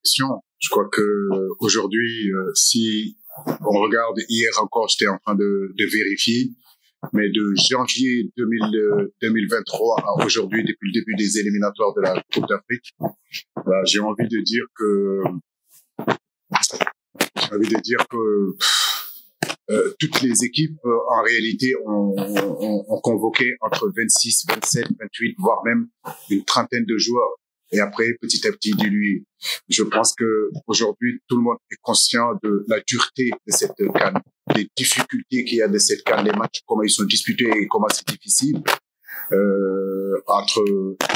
question. Je crois que aujourd'hui, si on regarde, hier encore, j'étais en train de vérifier, mais de janvier 2023 à aujourd'hui, depuis le début des éliminatoires de la Coupe d'Afrique, j'ai envie de dire que toutes les équipes, en réalité, ont convoqué entre 26, 27, 28, voire même une trentaine de joueurs. Et après, petit à petit, dilué. Je pense que aujourd'hui, tout le monde est conscient de la dureté de cette CAN, des difficultés qu'il y a de cette CAN, les matchs, comment ils sont disputés et comment c'est difficile, entre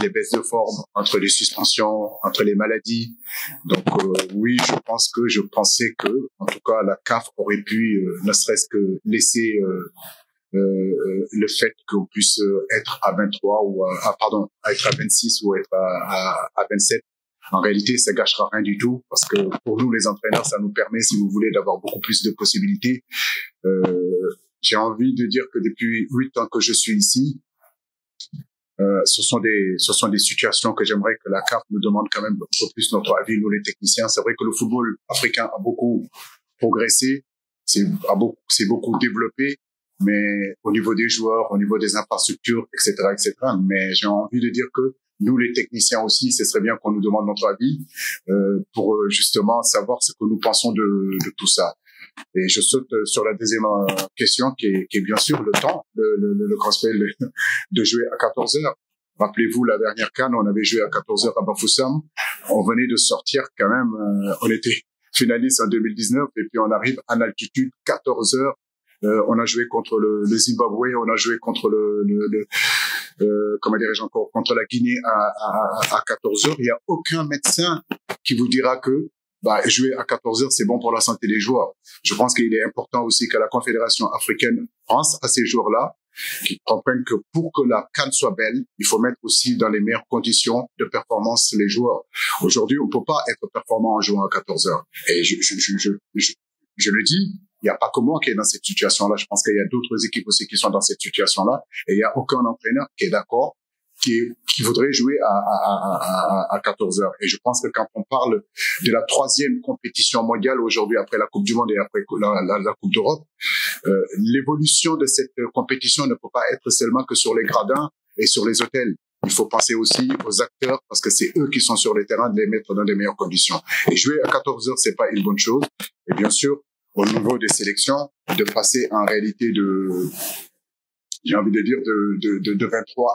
les baisses de forme, entre les suspensions, entre les maladies. Donc oui, je pensais que, en tout cas, la CAF aurait pu, ne serait-ce que laisser le fait qu'on puisse être à 23 ou être à 26 ou être à 27. En réalité, ça gâchera rien du tout parce que pour nous, les entraîneurs, ça nous permet, si vous voulez, d'avoir beaucoup plus de possibilités. J'ai envie de dire que depuis 8 ans que je suis ici, ce sont des situations que j'aimerais que la CAF nous demande quand même un peu plus notre avis, nous les techniciens. C'est vrai que le football africain a beaucoup progressé, c'est beaucoup développé, mais au niveau des joueurs, au niveau des infrastructures, etc., etc. Mais j'ai envie de dire que nous, les techniciens aussi, ce serait bien qu'on nous demande notre avis pour justement savoir ce que nous pensons de tout ça. Et je saute sur la deuxième question qui est bien sûr le temps, le transfert de jouer à 14 heures. Rappelez-vous, la dernière CAN, on avait joué à 14 heures à Bafoussam. On venait de sortir quand même, on était finaliste en 2019 et puis on arrive en altitude 14 heures. On a joué contre le Zimbabwe, on a joué contre contre la Guinée à 14 heures. Il n'y a aucun médecin qui vous dira que jouer à 14 heures, c'est bon pour la santé des joueurs. Je pense qu'il est important aussi que la Confédération africaine pense à ces joueurs-là, qui comprennent que pour que la CAN soit belle, il faut mettre aussi dans les meilleures conditions de performance les joueurs. Aujourd'hui, on ne peut pas être performant en jouant à 14 heures. Et je le dis, il n'y a pas que moi qui est dans cette situation-là. Je pense qu'il y a d'autres équipes aussi qui sont dans cette situation-là. Et il n'y a aucun entraîneur qui est d'accord, qui voudrait jouer à 14 heures. Et je pense que quand on parle de la 3e compétition mondiale aujourd'hui, après la Coupe du Monde et après la Coupe d'Europe, l'évolution de cette compétition ne peut pas être seulement que sur les gradins et sur les hôtels. Il faut penser aussi aux acteurs parce que c'est eux qui sont sur le terrain, de les mettre dans les meilleures conditions. Et jouer à 14 heures, c'est pas une bonne chose. Et bien sûr, au niveau des sélections, de passer en réalité j'ai envie de dire de 23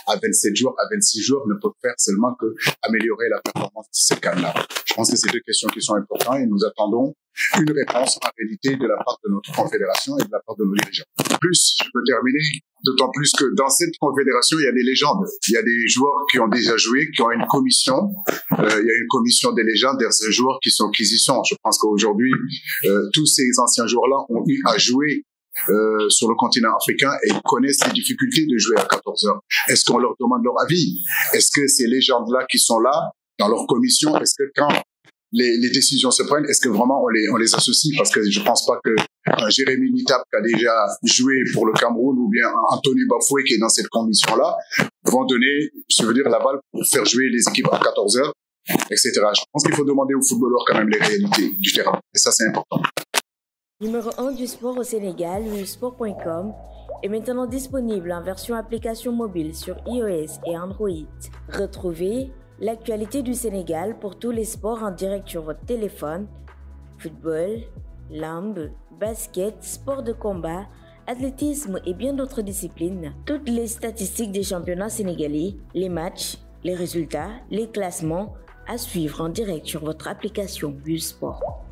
à 27 jours, à 26 jours ne peut faire seulement que améliorer la performance de ces CAN-là. Je pense que c'est 2 questions qui sont importantes et nous attendons une réponse en réalité de la part de notre confédération et de la part de nos dirigeants. En plus, je peux terminer, d'autant plus que dans cette confédération, il y a des légendes. Il y a des joueurs qui ont déjà joué, qui ont une commission. Il y a une commission des légendes, des joueurs qui y sont. Je pense qu'aujourd'hui, tous ces anciens joueurs-là ont eu à jouer sur le continent africain et ils connaissent les difficultés de jouer à 14 heures. Est-ce qu'on leur demande leur avis? Est-ce que ces légendes-là qui sont là, dans leur commission, est-ce que quand les décisions se prennent, est-ce que vraiment on les associe? Parce que je pense pas que Jérémy Nitap qui a déjà joué pour le Cameroun ou bien Anthony Bafoué qui est dans cette commission-là vont donner, la balle pour faire jouer les équipes à 14 heures, etc. Je pense qu'il faut demander aux footballeurs quand même les réalités du terrain. Et ça, c'est important. Numéro 1 du sport au Sénégal, sport.com, est maintenant disponible en version application mobile sur iOS et Android. Retrouvez l'actualité du Sénégal pour tous les sports en direct sur votre téléphone. Football, lambe, basket, sport de combat, athlétisme et bien d'autres disciplines. Toutes les statistiques des championnats sénégalais, les matchs, les résultats, les classements à suivre en direct sur votre application Sport.